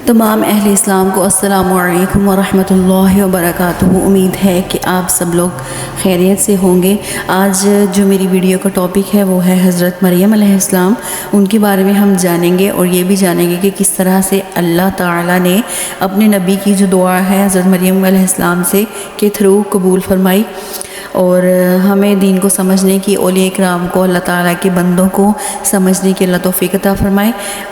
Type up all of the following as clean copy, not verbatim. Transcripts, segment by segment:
تمام اہل اسلام کو السلام علیکم ورحمۃ اللہ وبرکاتہ۔ امید ہے کہ آپ سب لوگ خیریت سے ہوں گے۔ آج جو میری ویڈیو کا ٹاپک ہے وہ ہے حضرت مریم علیہ السلام۔ ان کے بارے میں ہم جانیں گے اور یہ بھی جانیں گے کہ کس طرح سے اللہ تعالیٰ نے اپنے نبی کی جو دعا ہے حضرت مریم علیہ السلام سے کے تھرو قبول فرمائی، اور ہمیں دین کو سمجھنے کی، اولیاء کرام کو، اللہ تعالیٰ کے بندوں کو سمجھنے کی اللہ توفیق عطا فرمائے۔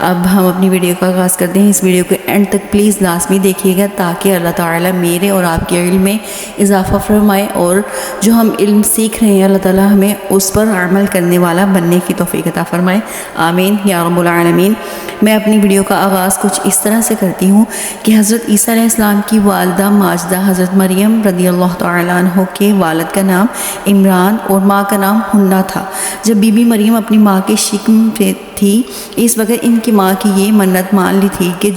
اب ہم اپنی ویڈیو کا آغاز کرتے ہیں۔ اس ویڈیو کو اینڈ تک پلیز لازمی دیکھیے گا تاکہ اللہ تعالیٰ میرے اور آپ کے علم میں اضافہ فرمائے، اور جو ہم علم سیکھ رہے ہیں اللہ تعالیٰ ہمیں اس پر عمل کرنے والا بننے کی توفیق عطا فرمائے، آمین یا رب العالمین۔ میں اپنی ویڈیو کا آغاز کچھ اس طرح سے کرتی ہوں کہ حضرت عیسیٰ علیہ السلام کی والدہ ماجدہ حضرت مریم رضی اللہ تعالیٰ عنہ کے والد کا نام عمران اور ماں کا نام حنا تھا۔ جب بی بی مریم اپنی ماں کے شکم پہ تھی، اس وقت ان کی ماں کی یہ منت مان لی تھی کہ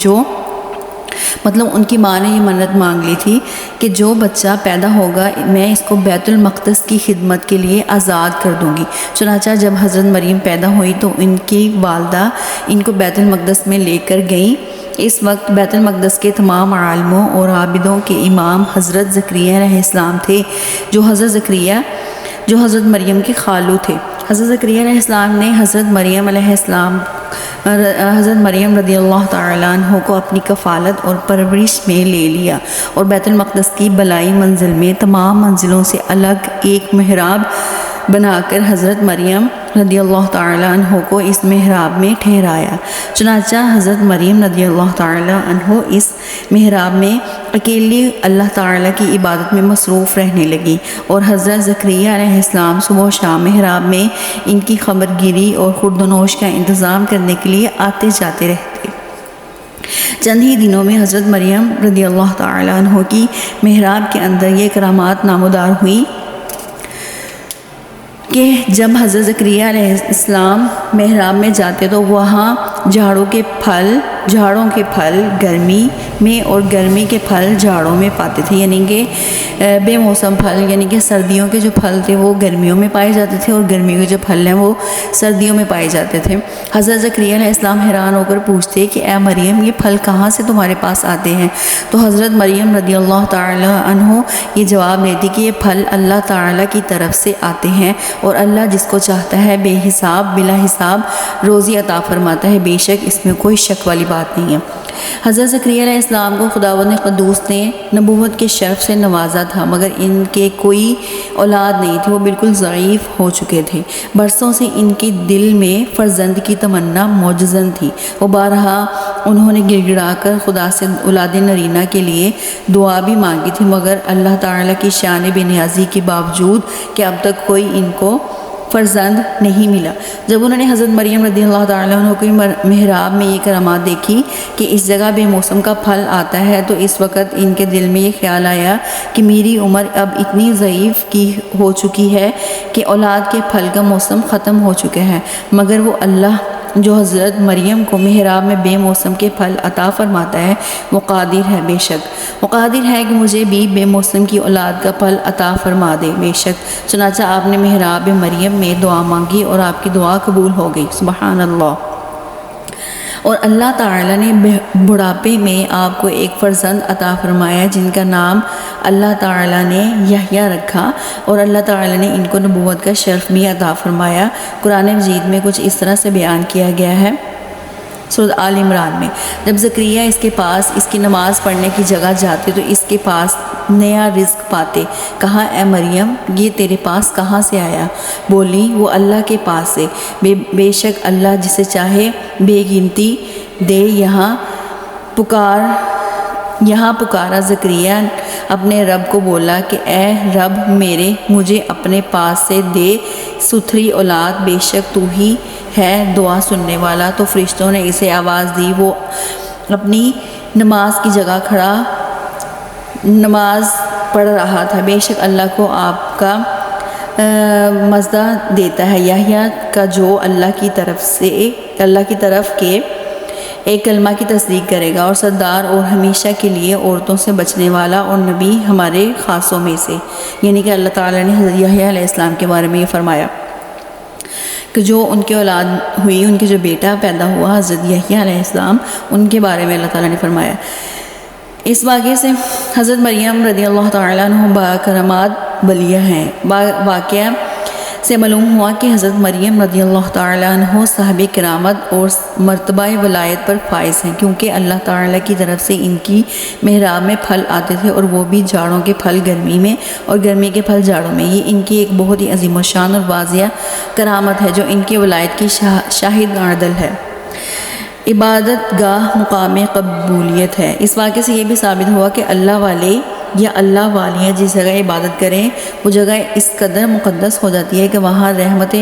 ان کی ماں نے یہ منت مانگ لی تھی کہ جو بچہ پیدا ہوگا میں اس کو بیت المقدس کی خدمت کے لیے آزاد کر دوں گی۔ چنانچہ جب حضرت مریم پیدا ہوئی تو ان کی والدہ ان کو بیت المقدس میں لے کر گئیں۔ اس وقت بیت المقدس کے تمام عالموں اور عابدوں کے امام حضرت زکریا علیہ السلام تھے، جو حضرت مریم کے خالو تھے۔ حضرت زکریا علیہ السلام نے حضرت مریم رضی اللہ تعالیٰ عنہ کو اپنی کفالت اور پرورش میں لے لیا، اور بیت المقدس کی بالائی منزل میں تمام منزلوں سے الگ ایک محراب بنا کر حضرت مریم رضی اللہ تعالیٰ عنہ کو اس محراب میں ٹھہرایا۔ چنانچہ حضرت مریم رضی اللہ تعالیٰ عنہ اس محراب میں اکیلی اللہ تعالیٰ کی عبادت میں مصروف رہنے لگی، اور حضرت زکریا علیہ السلام صبح و شام محراب میں ان کی خبر گیری اور خورد و نوش کا انتظام کرنے کے لیے آتے جاتے رہتے۔ چند ہی دنوں میں حضرت مریم رضی اللہ تعالیٰ عنہ کی محراب کے اندر یہ کرامات نمودار ہوئی کہ جب حضرت زکریا علیہ السلام محراب میں جاتے تو وہاں جھاڑوں کے پھل گرمی میں اور گرمی کے پھل جھاڑوں میں پاتے تھے، یعنی کہ بے موسم پھل، یعنی کہ سردیوں کے جو پھل تھے وہ گرمیوں میں پائے جاتے تھے، اور گرمیوں کے جو پھل ہیں وہ سردیوں میں پائے جاتے تھے۔ حضرت زکریا علیہ السلام حیران ہو کر پوچھتے کہ اے مریم، یہ پھل کہاں سے تمہارے پاس آتے ہیں؟ تو حضرت مریم رضی اللہ تعالی عنہ یہ جواب دیتی کہ یہ پھل اللہ تعالیٰ کی طرف سے آتے ہیں، اور اللہ جس کو چاہتا ہے بے حساب بلا حساب روزی عطا فرماتا ہے، بے شک اس میں کوئی شک والی بات نہیں ہے۔ حضرت زکریا علیہ السلام کو خداوند قدوس نے نبوت کے شرف سے نوازا تھا، مگر ان کے کوئی اولاد نہیں تھی، وہ بالکل ضعیف ہو چکے تھے۔ برسوں سے ان کے دل میں فرزند کی تمنا موجزن تھی۔ وہ بارہا انہوں نے گڑ گڑا کر خدا سے اولاد نرینہ کے لیے دعا بھی مانگی تھی، مگر اللہ تعالیٰ کی شان بے نیازی کے باوجود کہ اب تک کوئی ان کو فرزند نہیں ملا۔ جب انہوں نے حضرت مریم رضی اللہ تعالیٰ عنہ کی محراب میں یہ کرامات دیکھی کہ اس جگہ بے موسم کا پھل آتا ہے، تو اس وقت ان کے دل میں یہ خیال آیا کہ میری عمر اب اتنی ضعیف کی ہو چکی ہے کہ اولاد کے پھل کا موسم ختم ہو چکا ہے، مگر وہ اللہ جو حضرت مریم کو محراب میں بے موسم کے پھل عطا فرماتا ہے وہ قادر ہے، بے شک وہ قادر ہے کہ مجھے بھی بے موسم کی اولاد کا پھل عطا فرما دے، بے شک۔ چنانچہ آپ نے محراب مریم میں دعا مانگی اور آپ کی دعا قبول ہو گئی، سبحان اللہ۔ اور اللہ تعالیٰ نے بڑھاپے میں آپ کو ایک فرزند عطا فرمایا جن کا نام اللہ تعالیٰ نے یحییٰ رکھا، اور اللہ تعالیٰ نے ان کو نبوت کا شرف بھی عطا فرمایا۔ قرآن مجید میں کچھ اس طرح سے بیان کیا گیا ہے سورۃ آل عمران میں، جب زکریا اس کے پاس اس کی نماز پڑھنے کی جگہ جاتے تو اس کے پاس نیا رزق پاتے۔ کہا اے مریم، یہ تیرے پاس کہاں سے آیا؟ بولی وہ اللہ کے پاس سے، بے شک اللہ جسے چاہے بے گنتی دے۔ یہاں پکارا زکریا اپنے رب کو، بولا کہ اے رب میرے، مجھے اپنے پاس سے دے ستھری اولاد، بے شک تو ہی ہے دعا سننے والا۔ تو فرشتوں نے اسے آواز دی، وہ اپنی نماز کی جگہ کھڑا نماز پڑھ رہا تھا، بے شک اللہ کو آپ کا مزدہ دیتا ہے یحییٰ کا جو اللہ کی طرف کے ایک کلمہ کی تصدیق کرے گا، اور سردار اور ہمیشہ کے لیے عورتوں سے بچنے والا اور نبی ہمارے خاصوں میں سے، یعنی کہ اللہ تعالیٰ نے حضرت یحییٰ علیہ السلام کے بارے میں یہ فرمایا کہ جو ان کی اولاد ہوئی، ان کے جو بیٹا پیدا ہوا حضرت یحییٰ علیہ السلام، ان کے بارے میں اللہ تعالیٰ نے فرمایا۔ اس واقعے سے حضرت مریم رضی اللہ تعالیٰ عنہ باکرامات ولیہ ہیں۔ واقعہ سے معلوم ہوا کہ حضرت مریم رضی اللہ تعالیٰ عنہ صاحب کرامت اور مرتبہ ولایت پر فائز ہیں، کیونکہ اللہ تعالیٰ کی طرف سے ان کی محراب میں پھل آتے تھے، اور وہ بھی جاڑوں کے پھل گرمی میں اور گرمی کے پھل جاڑوں میں۔ یہ ان کی ایک بہت ہی عظیم الشان اور واضح کرامت ہے جو ان کی ولایت کی شاہد عدل ہے۔ عبادت گاہ مقام قبولیت ہے۔ اس واقعے سے یہ بھی ثابت ہوا کہ اللہ والے یا اللہ والیاں جس جگہ عبادت کریں وہ جگہ اس قدر مقدس ہو جاتی ہے کہ وہاں رحمت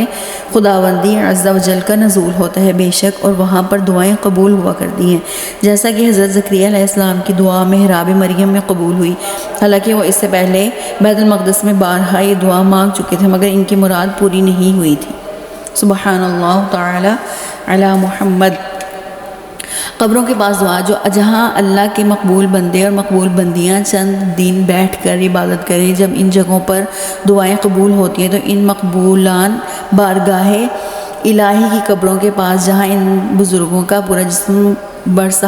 خداوندی عز و جل کا نزول ہوتا ہے بے شک، اور وہاں پر دعائیں قبول ہوا کرتی ہیں، جیسا کہ حضرت زکریا علیہ السلام کی دعا محراب مریم میں قبول ہوئی۔ حالانکہ وہ اس سے پہلے بیت المقدس میں بارہا یہ دعا مانگ چکے تھے، مگر ان کی مراد پوری نہیں ہوئی تھی۔ سبحان اللہ تعالی علی محمد۔ قبروں کے پاس دعا، جہاں اللہ کے مقبول بندے اور مقبول بندیاں چند دن بیٹھ کر عبادت کریں، جب ان جگہوں پر دعائیں قبول ہوتی ہیں تو ان مقبولان بارگاہ الہی کی قبروں کے پاس جہاں ان بزرگوں کا پورا جسم برس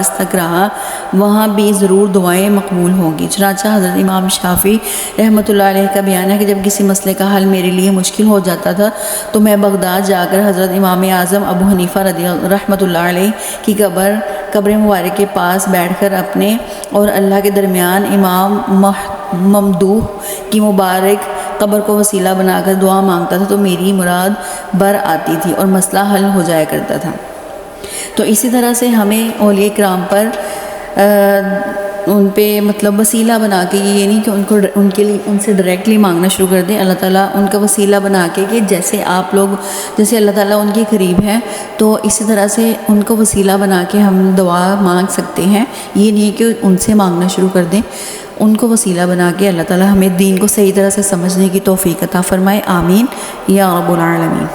تک رہا، وہاں بھی ضرور دعائیں مقبول ہوں گی۔ چنانچہ حضرت امام شافعی رحمۃ اللہ علیہ کا بیان ہے کہ جب کسی مسئلے کا حل میرے لیے مشکل ہو جاتا تھا تو میں بغداد جا کر حضرت امام اعظم ابو حنیفہ رحمۃ اللہ علیہ کی قبر مبارک کے پاس بیٹھ کر اپنے اور اللہ کے درمیان امام ممدوح کی مبارک قبر کو وسیلہ بنا کر دعا مانگتا تھا تو میری مراد بر آتی تھی اور مسئلہ حل ہو جایا کرتا تھا۔ تو اسی طرح سے ہمیں اولیاء کرام پر ان پہ مطلب وسیلہ بنا کے، یہ نہیں کہ ان سے ڈائریکٹلی مانگنا شروع کر دیں، اللہ تعالیٰ ان کا وسیلہ بنا کے کہ جیسے آپ لوگ جیسے اللہ تعالیٰ ان کے قریب ہیں تو اسی طرح سے ان کو وسیلہ بنا کے ہم دعا مانگ سکتے ہیں۔ یہ نہیں کہ ان سے مانگنا شروع کر دیں، ان کو وسیلہ بنا کے اللہ تعالیٰ ہمیں دین کو صحیح طرح سے سمجھنے کی توفیق عطا فرمائے۔ آمین یا رب العالمین۔